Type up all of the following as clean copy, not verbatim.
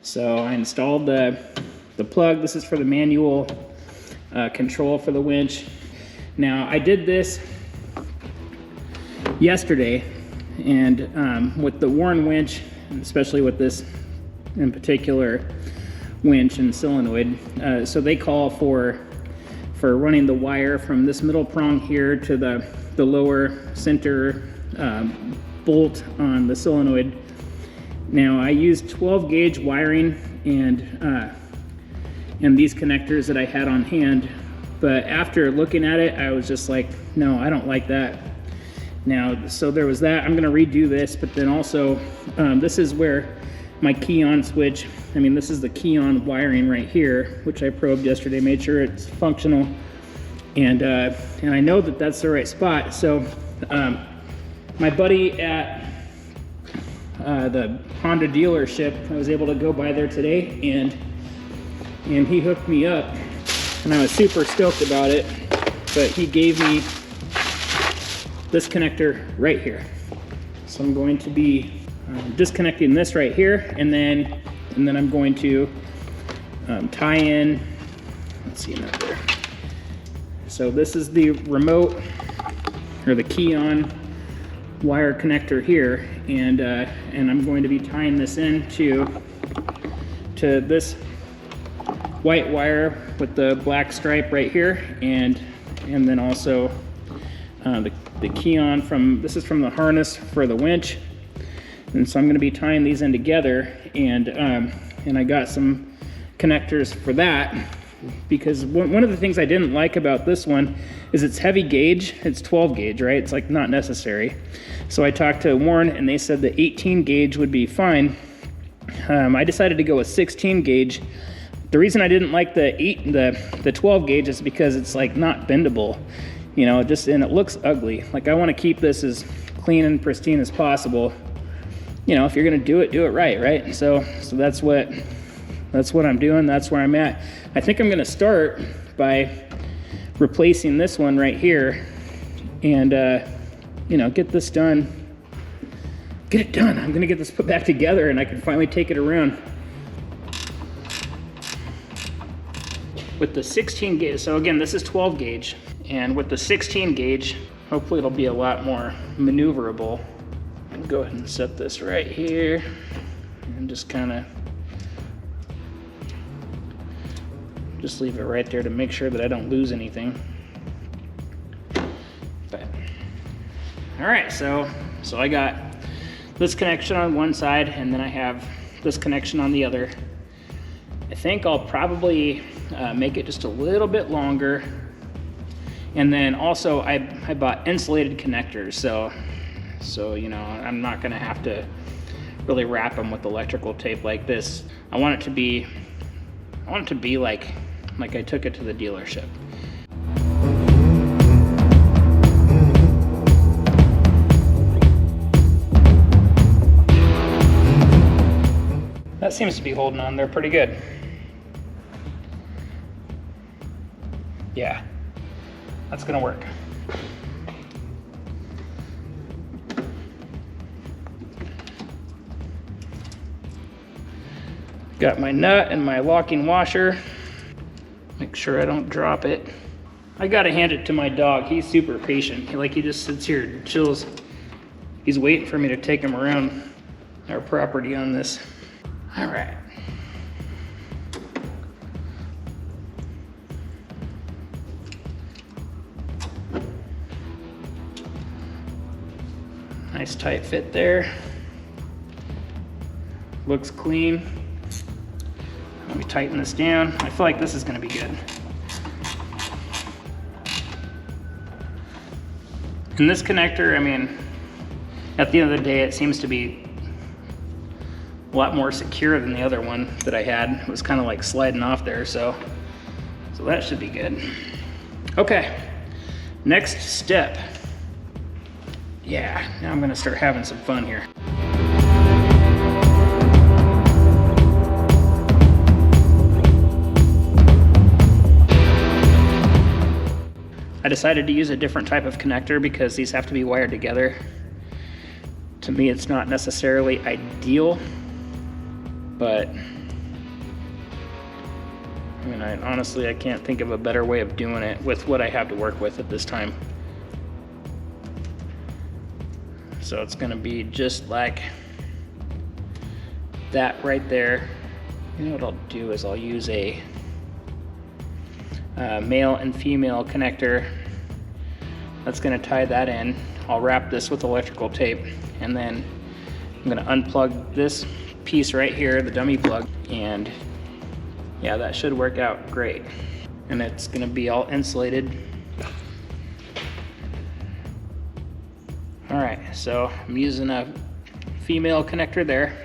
So I installed the plug. This is for the manual control for the winch. Now I did this yesterday, and with the Warren winch, especially with this in particular winch and solenoid, so they call for running the wire from this middle prong here to the lower center bolt on the solenoid. Now I used 12 gauge wiring and these connectors that I had on hand, but after looking at it, I was just like, no, I don't like that. Now, so there was that. I'm gonna redo this, but then also, this is where my key on switch, I mean, this is the key on wiring right here, which I probed yesterday, made sure it's functional. And I know that that's the right spot. So my buddy at the Honda dealership, I was able to go by there today, and he hooked me up, and I was super stoked about it. But he gave me this connector right here. So I'm going to be disconnecting this right here, and then I'm going to tie in, let's see, not there. So this is the remote, or the key on wire connector here, and I'm going to be tying this into this white wire with the black stripe right here, and then also the key on from, this is from the harness for the winch. And so I'm going to be tying these in together, and I got some connectors for that, because one of the things I didn't like about this one is it's heavy gauge. It's 12 gauge, right? It's like not necessary. So I talked to Warren, and they said the 18 gauge would be fine. I decided to go with 16 gauge. The reason I didn't like the 12 gauge is because it's like not bendable, you know, and it looks ugly. Like, I want to keep this as clean and pristine as possible. You know, if you're gonna do it right? So that's what I'm doing. That's where I'm at. I think I'm gonna start by replacing this one right here, and you know, get this done. Get it done. I'm gonna get this put back together, and I can finally take it around. With the 16 gauge, so again, this is 12 gauge, and with the 16 gauge, hopefully it'll be a lot more maneuverable. Go ahead and set this right here, and just kind of just leave it right there to make sure that I don't lose anything. But all right, so I got this connection on one side, and then I have this connection on the other. I think I'll probably make it just a little bit longer, and then also I bought insulated connectors, so you know, I'm not gonna have to really wrap them with electrical tape like this. I want it to be like I took it to the dealership. That seems to be holding on there pretty good. Yeah, that's gonna work. Got my nut and my locking washer. Make sure I don't drop it. I gotta hand it to my dog. He's super patient. He just sits here and chills. He's waiting for me to take him around our property on this. All right. Nice tight fit there. Looks clean. Let me tighten this down. I feel like this is going to be good. And this connector, I mean, at the end of the day, it seems to be a lot more secure than the other one that I had. It was kind of like sliding off there, so that should be good. Okay, next step. Yeah, now I'm going to start having some fun here. I decided to use a different type of connector because these have to be wired together To me, it's not necessarily ideal, but I mean, honestly, I can't think of a better way of doing it with what I have to work with at this time. So it's gonna be just like that right there. You know what I'll do is I'll use a male and female connector. That's gonna tie that in. I'll wrap this with electrical tape, and then I'm gonna unplug this piece right here, the dummy plug, and yeah, that should work out great. And it's gonna be all insulated. All right, so I'm using a female connector there.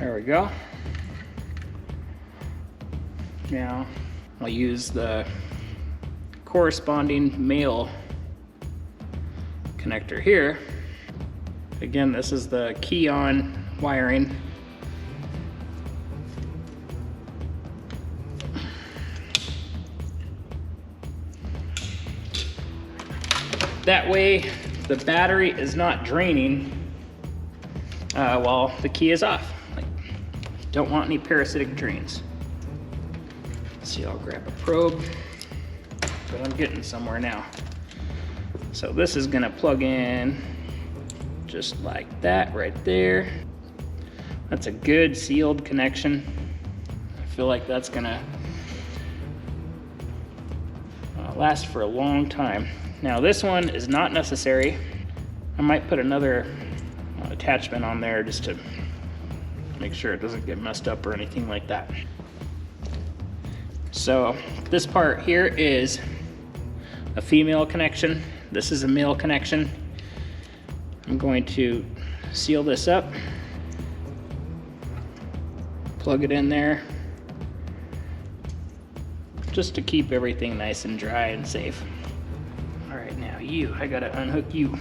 There we go. Now I'll use the corresponding male connector here. Again, this is the key on wiring. That way the battery is not draining while the key is off. Like, don't want any parasitic drains. Let's see, I'll grab a probe, but I'm getting somewhere now. So this is gonna plug in just like that right there. That's a good sealed connection. I feel like that's gonna last for a long time. Now this one is not necessary. I might put another attachment on there just to make sure it doesn't get messed up or anything like that. So this part here is a female connection. This is a male connection. I'm going to seal this up, plug it in there, just to keep everything nice and dry and safe. All right, now I gotta unhook you.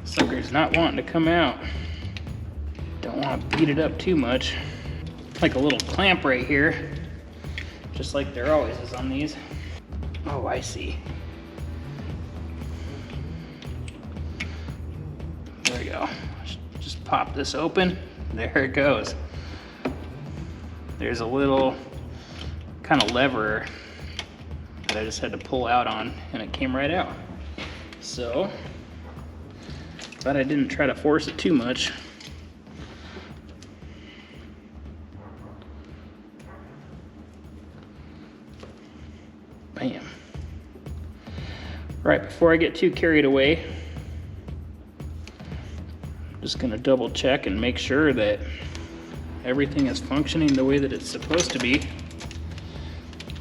Sucker's not wanting to come out. Don't want to beat it up too much. Like a little clamp right here, just like there always is on these. Oh, I see. There we go. Just pop this open. There it goes. There's a little kind of lever that I just had to pull out on, and it came right out. So, but I didn't try to force it too much. Bam. Right before I get too carried away, I'm just gonna double check and make sure that everything is functioning the way that it's supposed to be.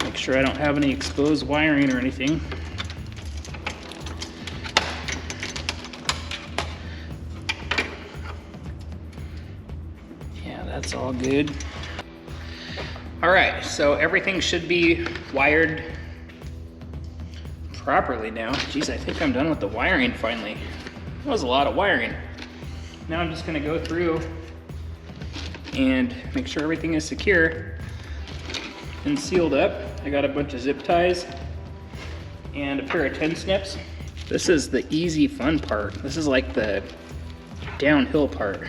Make sure I don't have any exposed wiring or anything. Yeah, that's all good. All right, so everything should be wired properly now. Geez, I think I'm done with the wiring finally. That was a lot of wiring. Now I'm just gonna go through and make sure everything is secure and sealed up. I got a bunch of zip ties and a pair of 10 snips. This is the easy fun part. This is like the downhill part.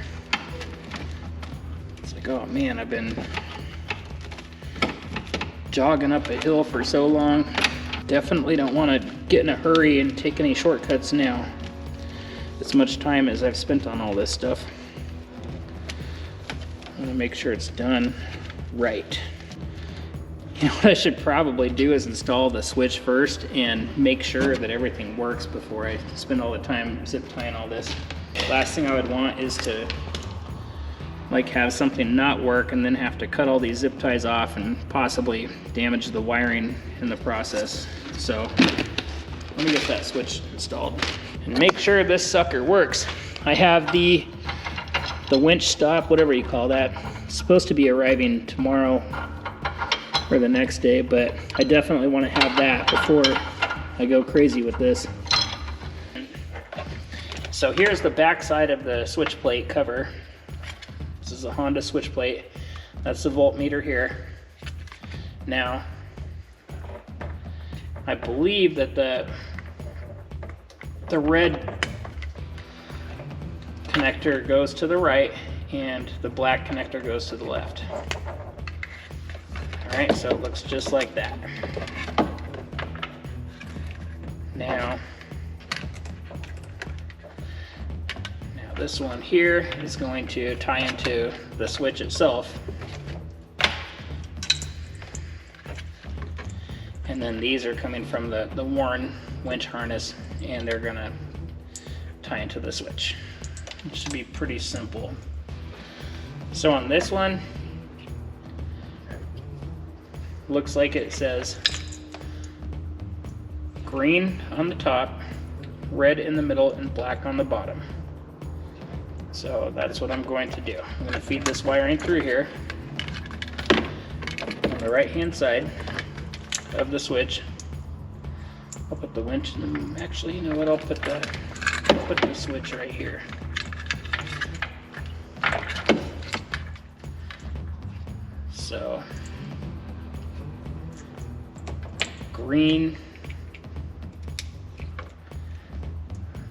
It's like, oh man, I've been jogging up a hill for so long. Definitely don't want to get in a hurry and take any shortcuts now, as much time as I've spent on all this stuff. I want to make sure it's done right. You know what I should probably do is install the switch first and make sure that everything works before I spend all the time zip tying all this. Last thing I would want is to like have something not work and then have to cut all these zip ties off and possibly damage the wiring in the process. So let me get that switch installed and make sure this sucker works. I have the winch stop, whatever you call that. It's supposed to be arriving tomorrow or the next day, but I definitely want to have that before I go crazy with this. So here's the back side of the switch plate cover. the Honda switch plate. That's the voltmeter here. Now, I believe that the red connector goes to the right and the black connector goes to the left. All right, so it looks just like that. Now this one here is going to tie into the switch itself. And then these are coming from the Warren winch harness, and they're gonna tie into the switch. It should be pretty simple. So on this one, looks like it says green on the top, red in the middle, and black on the bottom. So that's what I'm going to do. I'm going to feed this wiring through here on the right hand side of the switch. I'll put the winch in, actually, you know what, I'll put the switch right here. So green,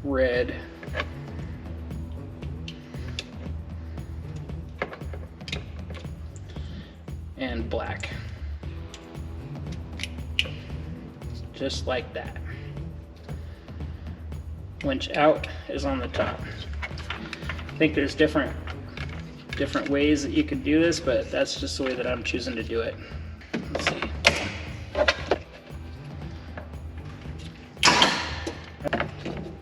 red, and black. Just like that. Winch out is on the top. I think there's different ways that you could do this, but that's just the way that I'm choosing to do it. Let's see.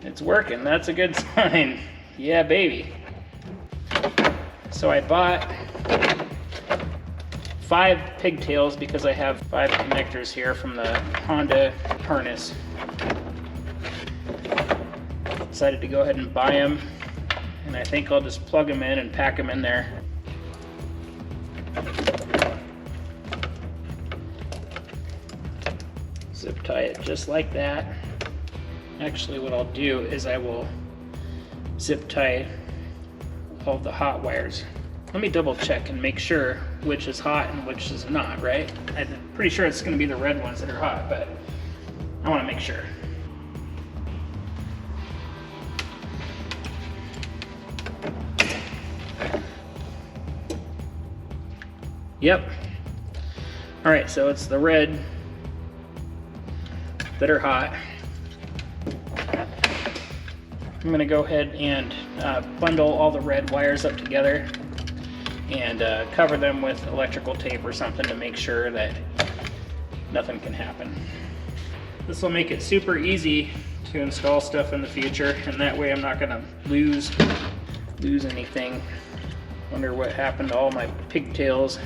It's working. That's a good sign. Yeah, baby. So I bought 5 pigtails because I have 5 connectors here from the Honda harness. Decided to go ahead and buy them, and I think I'll just plug them in and pack them in there. Zip tie it just like that. Actually, what I'll do is I will zip tie all the hot wires. Let me double check and make sure which is hot and which is not, right? I'm pretty sure it's gonna be the red ones that are hot, but I wanna make sure. Yep. All right, so it's the red that are hot. I'm gonna go ahead and bundle all the red wires up together and cover them with electrical tape or something to make sure that nothing can happen. This will make it super easy to install stuff in the future, and that way I'm not gonna lose anything. Wonder what happened to all my pigtails.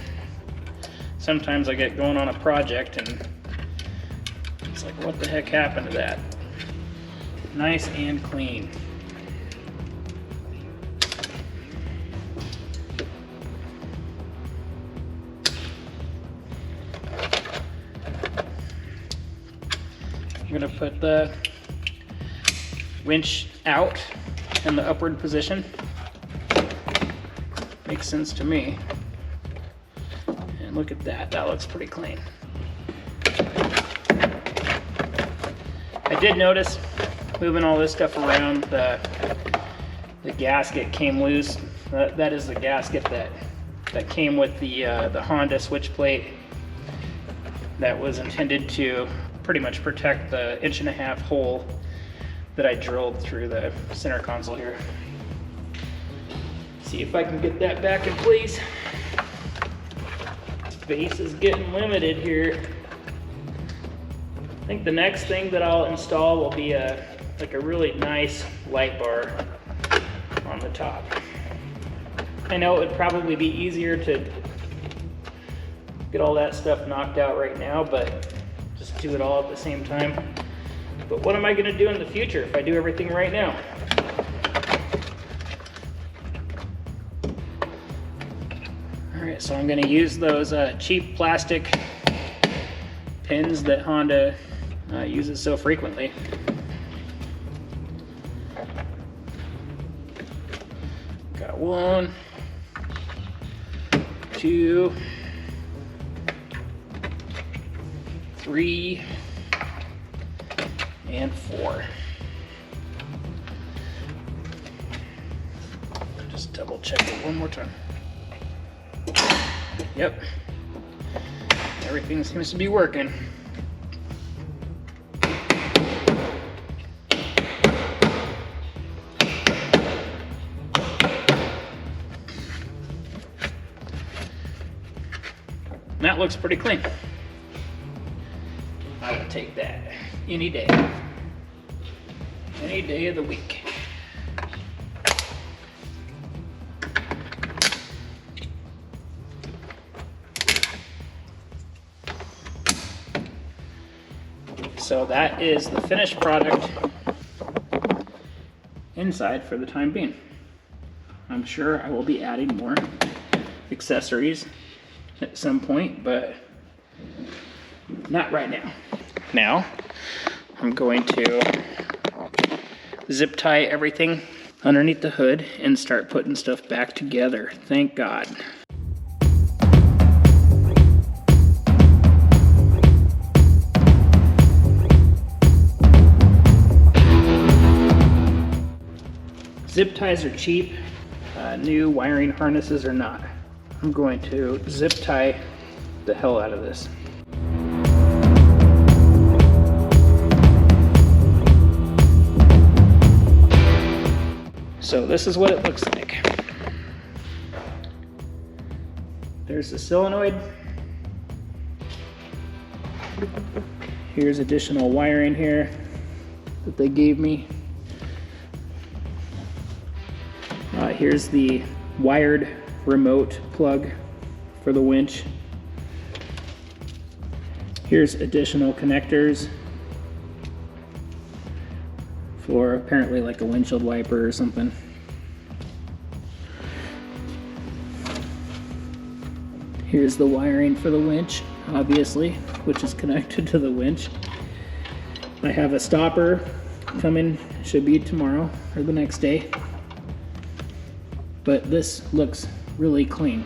Sometimes I get going on a project and it's like, what the heck happened to that? Nice and clean. I'm gonna put the winch out in the upward position. Makes sense to me. And look at that, that looks pretty clean. I did notice moving all this stuff around, the gasket came loose. That is the gasket that came with the Honda switch plate that was intended to pretty much protect the 1.5-inch hole that I drilled through the center console here. See if I can get that back in place. Space is getting limited here. I think the next thing that I'll install will be like a really nice light bar on the top. I know it would probably be easier to get all that stuff knocked out right now, but just do it all at the same time. But what am I gonna do in the future if I do everything right now? All right, so I'm gonna use those cheap plastic pins that Honda uses so frequently. Got one. 2, 3, and 4. Just double check it one more time. Yep. Everything seems to be working. That looks pretty clean. I will take that any day. Any day of the week. So that is the finished product inside for the time being. I'm sure I will be adding more accessories at some point, but not right now. Now, I'm going to zip tie everything underneath the hood and start putting stuff back together. Thank God. Zip ties are cheap. New wiring harnesses are not. I'm going to zip tie the hell out of this. So this is what it looks like. There's the solenoid. Here's additional wiring here that they gave me. Here's the wired remote plug for the winch. Here's additional connectors for apparently like a windshield wiper or something. Here's the wiring for the winch, obviously, which is connected to the winch. I have a stopper coming, should be tomorrow or the next day. But this looks really clean.